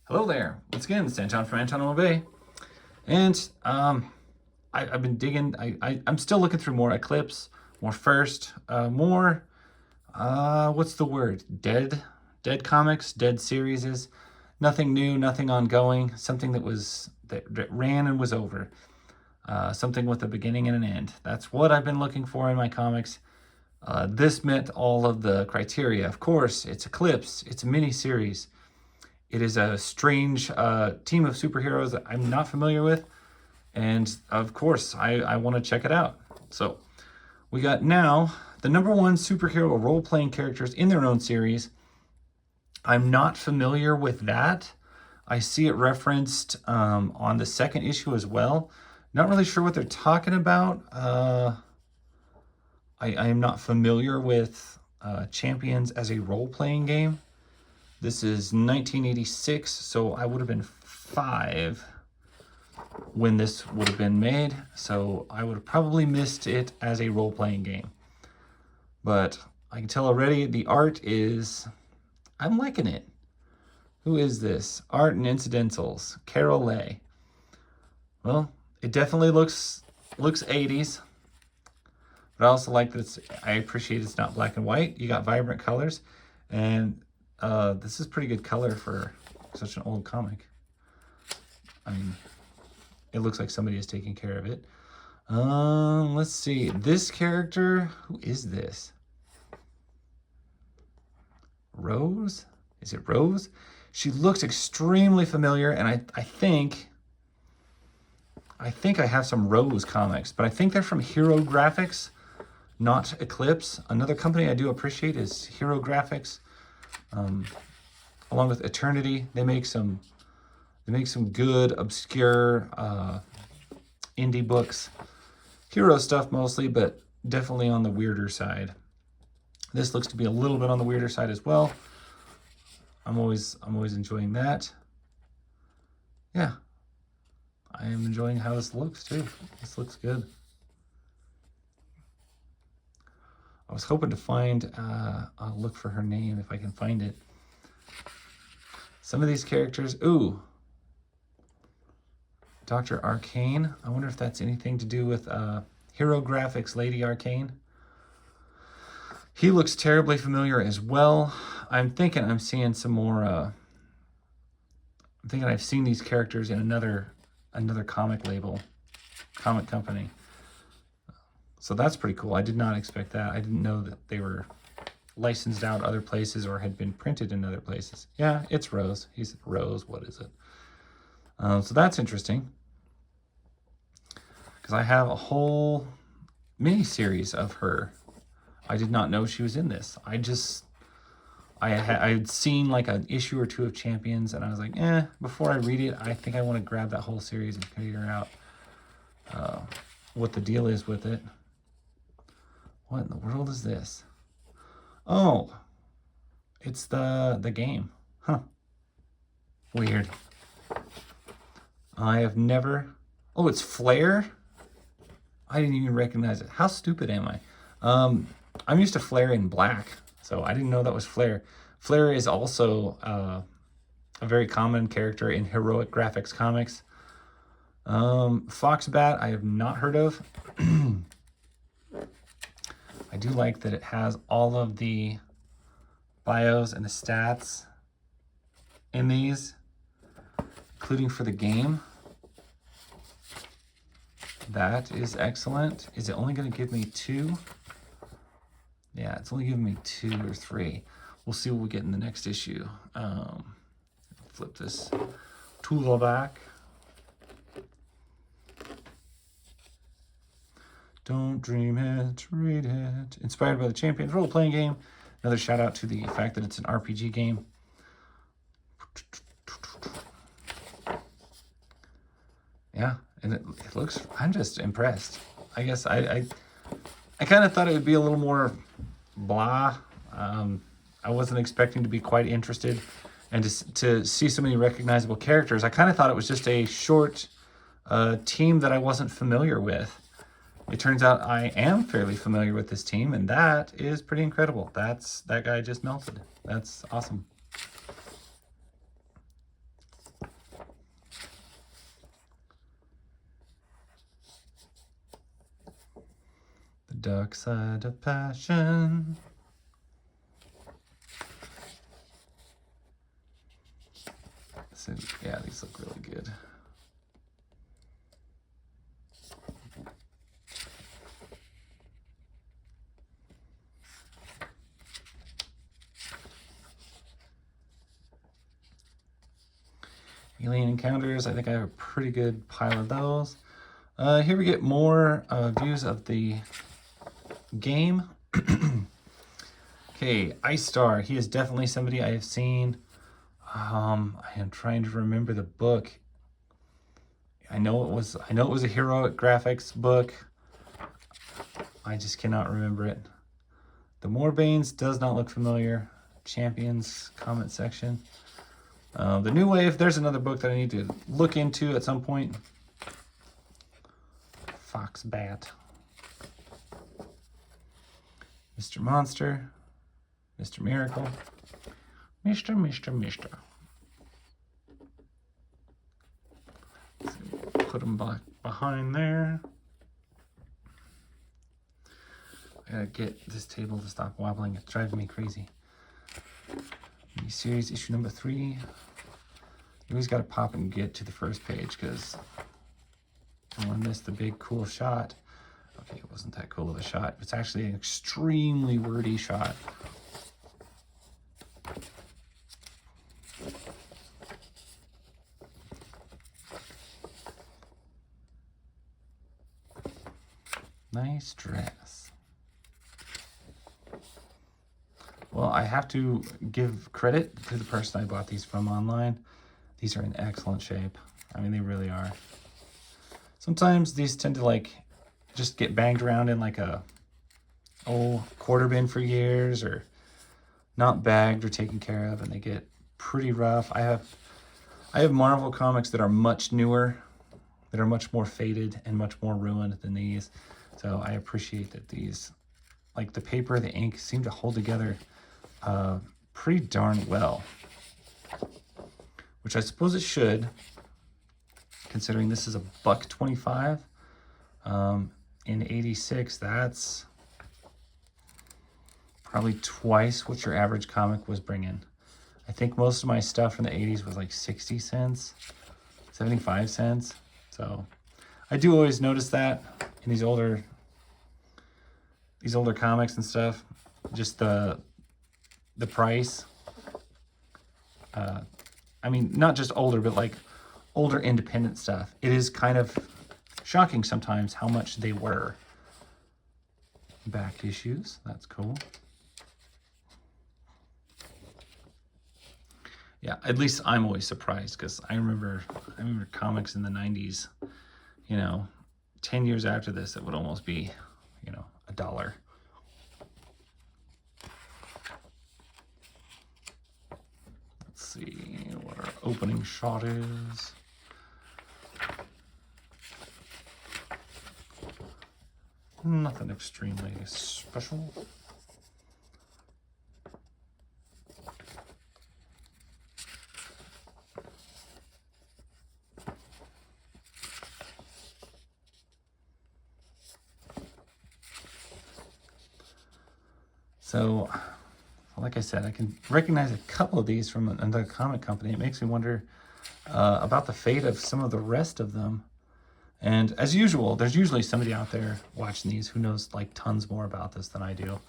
Hello there. Once again, it's Anton from Anton Bay. And I've been digging. I'm still looking through more Eclipse, more First, more, what's the word? Dead comics, dead series. Nothing new, nothing ongoing. Something that ran and was over. Something with a beginning and an end. That's what I've been looking for in my comics. This met all of the criteria. Of course, it's Eclipse. It's a mini series. It is a strange team of superheroes that I'm not familiar with. And of course, I want to check it out. So we got now the #1 superhero role-playing characters in their own series. I'm not familiar with that. I see it referenced on the second issue as well. Not really sure what they're talking about. I am not familiar with Champions as a role-playing game. This is 1986, so I would have been 5 when this would have been made. So I would have probably missed it as a role-playing game. But I can tell already the art is, I'm liking it. Who is this? Art and Incidentals, Carol Lay. Well, it definitely looks 80s. But I also like that I appreciate it's not black and white. You got vibrant colors. And this is pretty good color for such an old comic. I mean, it looks like somebody is taking care of it. Let's see. This character, who is this? Rose? Is it Rose? She looks extremely familiar, and I think I have some Rose comics, but I think they're from Hero Graphics, not Eclipse. Another company I do appreciate is Hero Graphics. Along with Eternity, they make some good obscure indie books, hero stuff mostly, but definitely on the weirder side. This looks to be a little bit on the weirder side as well. I'm always enjoying that. Yeah, I am enjoying how this looks too. This looks good. I was hoping to find, I'll look for her name if I can find it. Some of these characters, ooh. Dr. Arcane. I wonder if that's anything to do with Hero Graphics Lady Arcane. He looks terribly familiar as well. I'm thinking I'm seeing some more, I'm thinking I've seen these characters in another comic label, comic company. So that's pretty cool. I did not expect that. I didn't know that they were licensed out other places or had been printed in other places. Yeah, it's Rose. He said Rose. What is it? So that's interesting. Because I have a whole mini-series of her. I did not know she was in this. I had seen like an issue or 2 of Champions, and I was like, before I read it, I think I want to grab that whole series and figure out what the deal is with it. What in the world is this? Oh, it's the game. Huh. Weird. I have never... Oh, it's Flare? I didn't even recognize it. How stupid am I? I'm used to Flare in black, so I didn't know that was Flare. Flare is also a very common character in Heroic Graphics comics. Foxbat, I have not heard of. I do like that it has all of the bios and the stats in these, including for the game. That is excellent. Is it only going to give me 2? Yeah, it's only giving me 2 or 3. We'll see what we get in the next issue. Flip this tool back. Don't dream it, read it. Inspired by the Champions role-playing game. Another shout out to the fact that it's an RPG game. Yeah, and it looks, I'm just impressed. I guess I kind of thought it would be a little more blah. I wasn't expecting to be quite interested, and to see so many recognizable characters. I kind of thought it was just a short team that I wasn't familiar with. It turns out I am fairly familiar with this team, and that is pretty incredible. That guy just melted. That's awesome. Dark Side of Passion. So, yeah, these look really good. Alien Encounters, I think I have a pretty good pile of those. Here we get more views of the game. Okay, Ice Star. He is definitely somebody I have seen. I am trying to remember the book. I know it was a heroic graphics book. I just cannot remember it. The Moorbanes does not look familiar. Champions comment section. The New Wave, there's another book that I need to look into at some point. Fox Bat. Mr. Monster. Mr. Miracle. Mr. Put them back behind there. I gotta get this table to stop wobbling. It's driving me crazy. Series issue number 3. You always got to pop and get to the first page because I don't want to miss the big cool shot. Okay, it wasn't that cool of a shot. It's actually an extremely wordy shot. Nice dress. Well, I have to give credit to the person I bought these from online. These are in excellent shape. I mean, they really are. Sometimes these tend to like just get banged around in like a old quarter bin for years or not bagged or taken care of, and they get pretty rough. I have Marvel comics that are much newer, that are much more faded and much more ruined than these. So I appreciate that these, like the paper, the ink, seem to hold together pretty darn well, which I suppose it should, considering this is a $1.25 in '86. That's probably twice what your average comic was bringing. I think most of my stuff from the '80s was like 60 cents, 75 cents. So I do always notice that in these older comics and stuff, just the price. I mean, not just older, but like older independent stuff. It is kind of shocking sometimes how much they were. Back issues, that's cool. Yeah, at least I'm always surprised because I remember comics in the 90s, you know, 10 years after this, it would almost be, you know, $1. Let's see what our opening shot is. Nothing extremely special. So, like I said, I can recognize a couple of these from another comic company. It makes me wonder about the fate of some of the rest of them. And as usual, there's usually somebody out there watching these who knows like tons more about this than I do.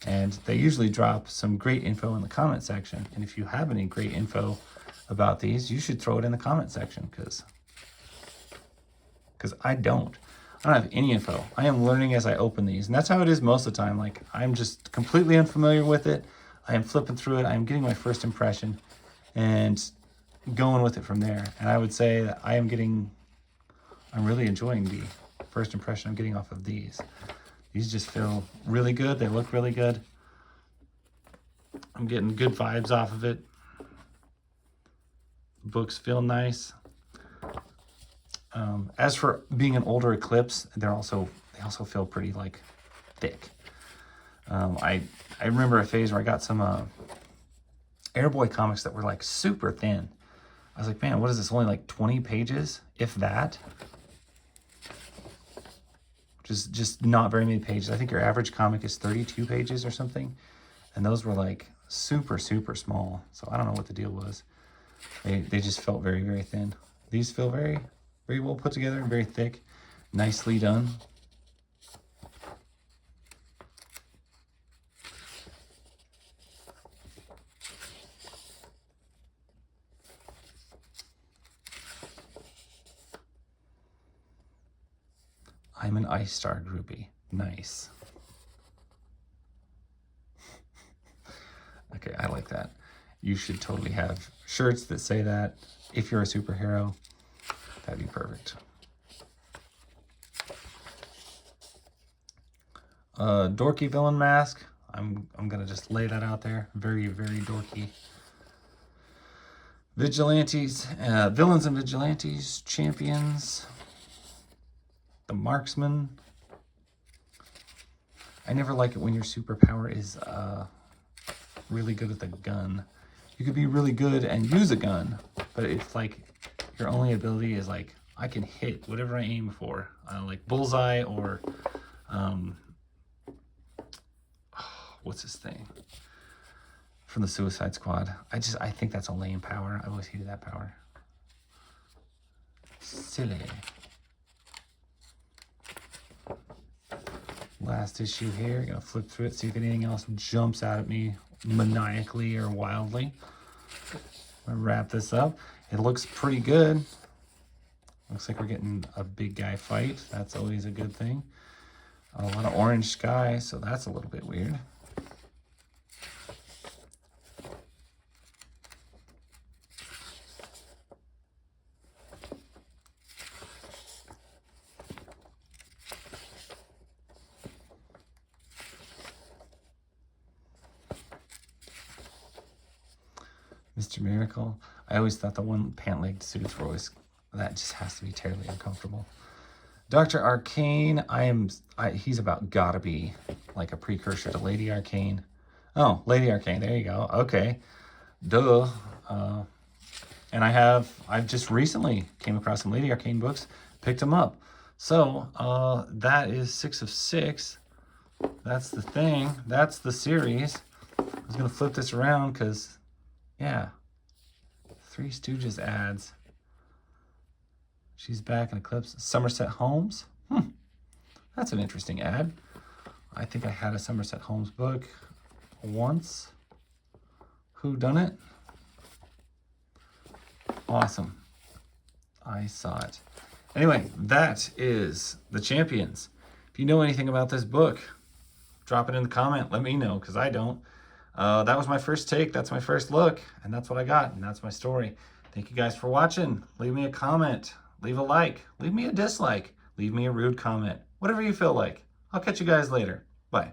And they usually drop some great info in the comment section. And if you have any great info about these, you should throw it in the comment section because I don't have any info. I am learning as I open these. And that's how it is most of the time. Like, I'm just completely unfamiliar with it. I am flipping through it. I am getting my first impression and going with it from there. And I would say that I'm really enjoying the first impression I'm getting off of these. These just feel really good. They look really good. I'm getting good vibes off of it. The books feel nice. As for being an older Eclipse, they also feel pretty like thick. I remember a phase where I got some Airboy comics that were like super thin. I was like, man, what is this? Only like 20 pages, if that. Which Just not very many pages. I think your average comic is 32 pages or something. And those were like super, super small. So I don't know what the deal was. They just felt very, very thin. These feel very, very well put together, very thick, nicely done. I'm an Ice Star groupie. Nice. Okay, I like that. You should totally have shirts that say that. If you're a superhero, that'd be perfect. Dorky villain mask. I'm gonna just lay that out there. Very, very dorky. Vigilantes, villains and vigilantes, champions. The marksman. I never like it when your superpower is really good with a gun. You could be really good and use a gun, but it's like your only ability is like, I can hit whatever I aim for, like Bullseye or what's his thing from the Suicide Squad. I think that's a lame power. I always hated that power. Silly. Last issue here. Gonna flip through it, see if anything else jumps out at me maniacally or wildly. I'm gonna wrap this up. It looks pretty good. Looks like we're getting a big guy fight. That's always a good thing. A lot of orange sky, so that's a little bit weird. Mr. Miracle. I always thought the one pant-legged suits were always, that just has to be terribly uncomfortable. Dr. Arcane, he's about gotta be like a precursor to Lady Arcane. Oh, Lady Arcane, there you go. Okay, duh. And I've just recently came across some Lady Arcane books, picked them up. So that is 6 of 6. That's the thing. That's the series. I was gonna flip this around because, yeah, Three Stooges ads. She's back in Eclipse. Somerset Holmes. That's an interesting ad. I think I had a Somerset Holmes book once. Who done it? Awesome. I saw it. Anyway, that is The Champions. If you know anything about this book, drop it in the comment. Let me know, because I don't. That was my first take. That's my first look. And that's what I got. And that's my story. Thank you guys for watching. Leave me a comment. Leave a like. Leave me a dislike. Leave me a rude comment. Whatever you feel like. I'll catch you guys later. Bye.